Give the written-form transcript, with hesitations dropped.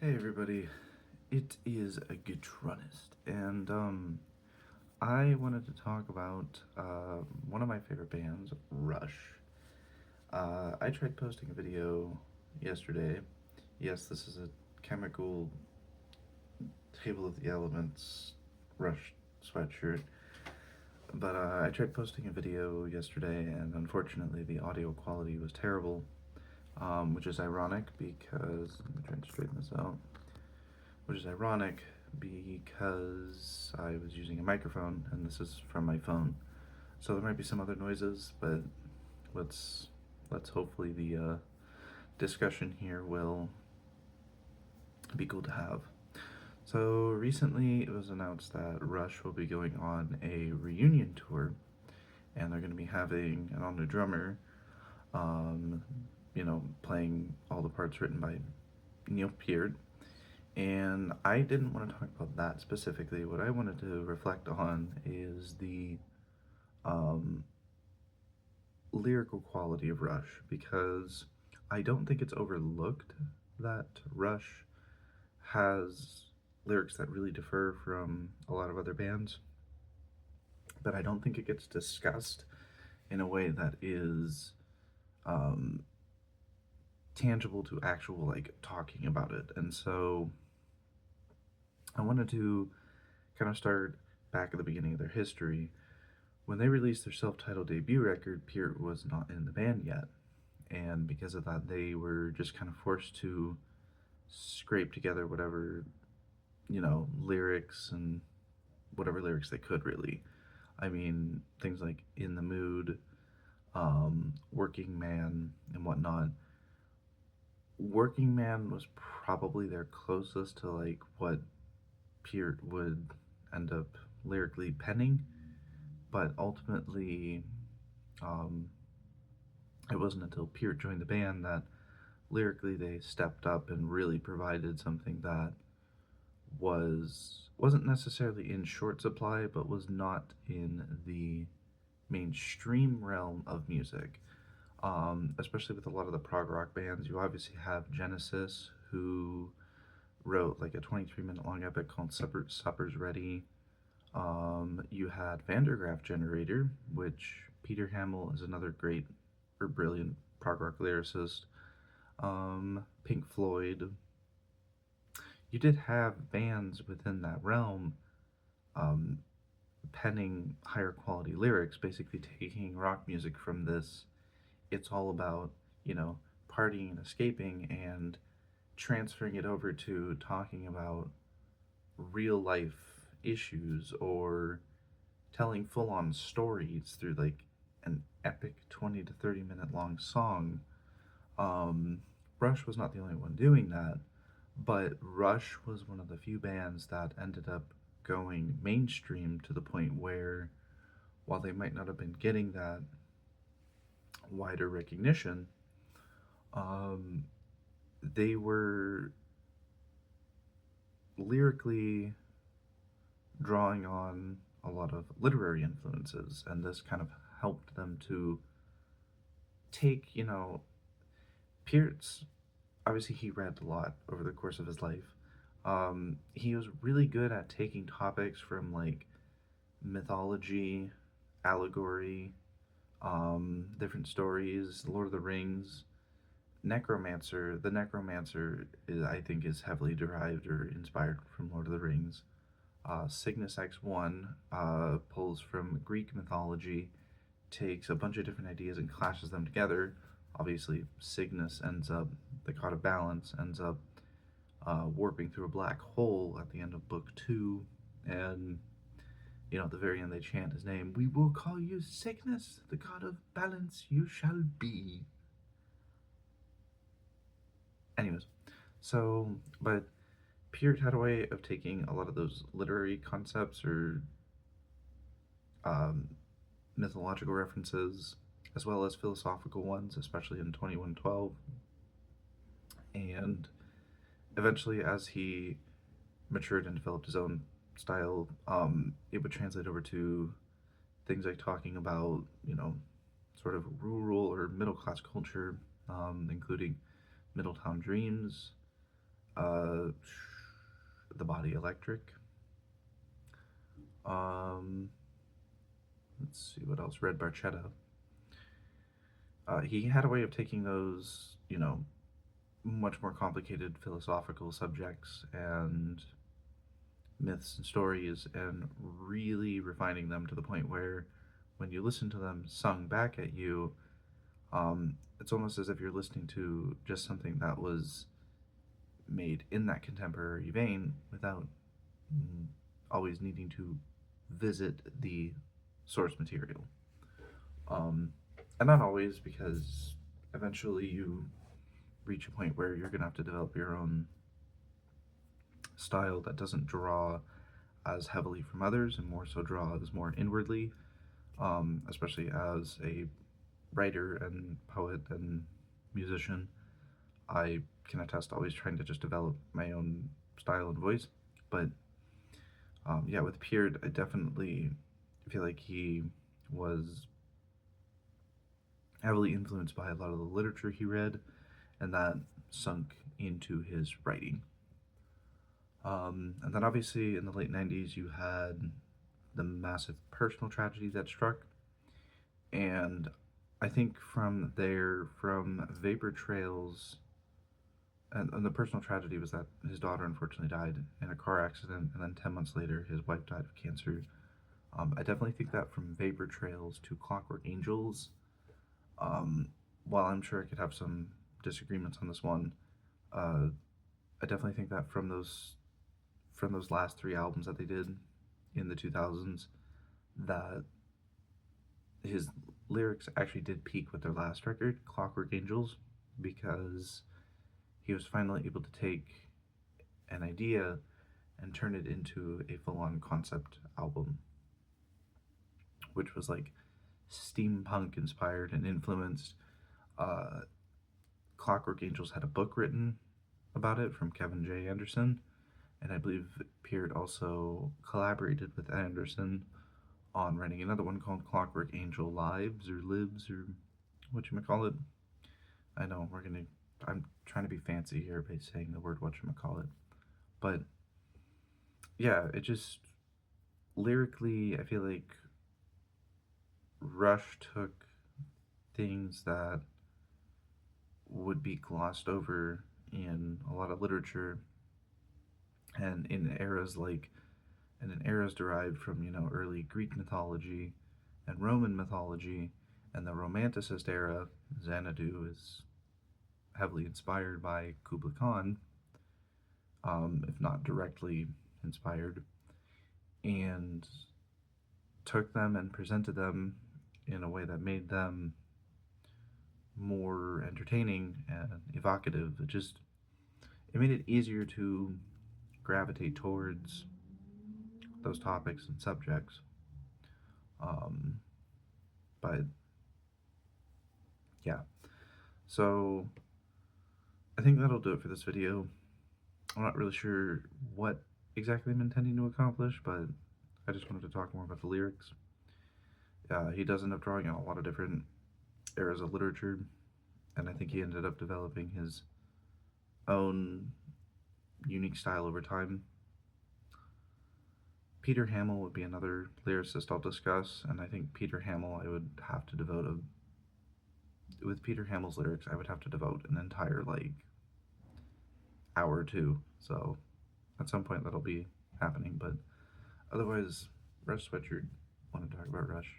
Hey everybody, it is a Guitronist, and I wanted to talk about one of my favorite bands, Rush. I tried posting a video yesterday. Yes, this is a chemical Table of the Elements Rush sweatshirt, but I tried posting a video yesterday, and unfortunately the audio quality was terrible, which is ironic because, let me try and straighten this out. Which is ironic because I was using a microphone and this is from my phone. So there might be some other noises, but let's hopefully the discussion here will be cool to have. So recently it was announced that Rush will be going on a reunion tour, and they're going to be having an all-new drummer, um, playing all the parts written by Neil Peart. And I didn't want to talk about that specifically. What I wanted to reflect on is the um, lyrical quality of Rush, because I don't think it's overlooked that Rush has lyrics that really differ from a lot of other bands, but I don't think it gets discussed in a way that is um, tangible to actual, like, talking about it. And so I wanted to kind of start back at the beginning of their history. When they released their self-titled debut record, Peart was not in the band yet, and because of that, they were just kind of forced to scrape together whatever, lyrics and whatever lyrics they could, really. I mean, things like In the Mood, Working Man, and whatnot. Working Man was probably their closest to, like, what Peart would end up lyrically penning, but ultimately, um, it wasn't until Peart joined the band that lyrically they stepped up and really provided something that wasn't necessarily in short supply, but was not in the mainstream realm of music. Especially with a lot of the prog rock bands, you obviously have Genesis, who wrote like a 23-minute long epic called Supper's Ready. You had Vandergraaf Generator, which Peter Hamill is another great or brilliant prog rock lyricist. Pink Floyd. You did have bands within that realm um, penning higher quality lyrics, basically taking rock music from this. It's all about, you know, partying and escaping, and transferring it over to talking about real life issues, or telling full on stories through like an epic 20 to 30 minute long song. Um, Rush was not the only one doing that, but Rush was one of the few bands that ended up going mainstream to the point where, while they might not have been getting that wider recognition, um, they were lyrically drawing on a lot of literary influences, and this kind of helped them to take, Peart's, obviously he read a lot over the course of his life. He was really good at taking topics from like mythology, allegory, different stories, Lord of the Rings, Necromancer. The Necromancer, I think, is heavily derived or inspired from Lord of the Rings. Cygnus X1 pulls from Greek mythology, takes a bunch of different ideas and clashes them together. Obviously, Cygnus ends up, the god of balance, ends up warping through a black hole at the end of book 2, and at the very end they chant his name. We will call you Cygnus, the god of balance you shall be. Anyways, but Peart had a way of taking a lot of those literary concepts or um, mythological references, as well as philosophical ones, especially in 2112. And eventually, as he matured and developed his own style, it would translate over to things like talking about, sort of rural or middle class culture, including Middletown Dreams, uh, The Body Electric. Um, let's see what else. Red Barchetta. He had a way of taking those, much more complicated philosophical subjects and myths and stories and really refining them to the point where when you listen to them sung back at you, it's almost as if you're listening to just something that was made in that contemporary vein without always needing to visit the source material. Um, and not always, because eventually you reach a point where you're going to have to develop your own style that doesn't draw as heavily from others and more so draws more inwardly, especially as a writer and poet and musician. I can attest always trying to just develop my own style and voice. But yeah, with Peart, I definitely feel like he was heavily influenced by a lot of the literature he read, and that sunk into his writing. And then obviously in the late 90s, you had the massive personal tragedy that struck. And I think from there, from Vapor Trails, and the personal tragedy was that his daughter unfortunately died in a car accident, and then 10 months later, his wife died of cancer. I definitely think that from Vapor Trails to Clockwork Angels, um, while I'm sure I could have some disagreements on this one, uh, I definitely think that from those last three albums that they did in the 2000s, that his lyrics actually did peak with their last record, Clockwork Angels, because he was finally able to take an idea and turn it into a full-on concept album, which was like steampunk inspired and influenced. Uh, Clockwork Angels had a book written about it from Kevin J. Anderson, and I believe Peart also collaborated with Anderson on writing another one called Clockwork Angel Lives or Lives or what you call it. I know I'm trying to be fancy here by saying the word what you call it, but yeah, it just lyrically, I feel like Rush took things that would be glossed over in a lot of literature and in eras derived from early Greek mythology and Roman mythology, and the Romanticist era. Xanadu is heavily inspired by Kubla Khan, if not directly inspired, and took them and presented them in a way that made them more entertaining and evocative. It made it easier to gravitate towards those topics and subjects. Um, but yeah, so I think that'll do it for this video. I'm not really sure what exactly I'm intending to accomplish, but I just wanted to talk more about the lyrics. He does end up drawing on a lot of different eras of literature, and I think he ended up developing his own unique style over time. Peter Hammill would be another lyricist I'll discuss, and I think Peter Hammill, I would have to devote with Peter Hamill's lyrics, I would have to devote an entire hour or two. So at some point that'll be happening, but otherwise, Rush Sweatshirt wanted to talk about Rush.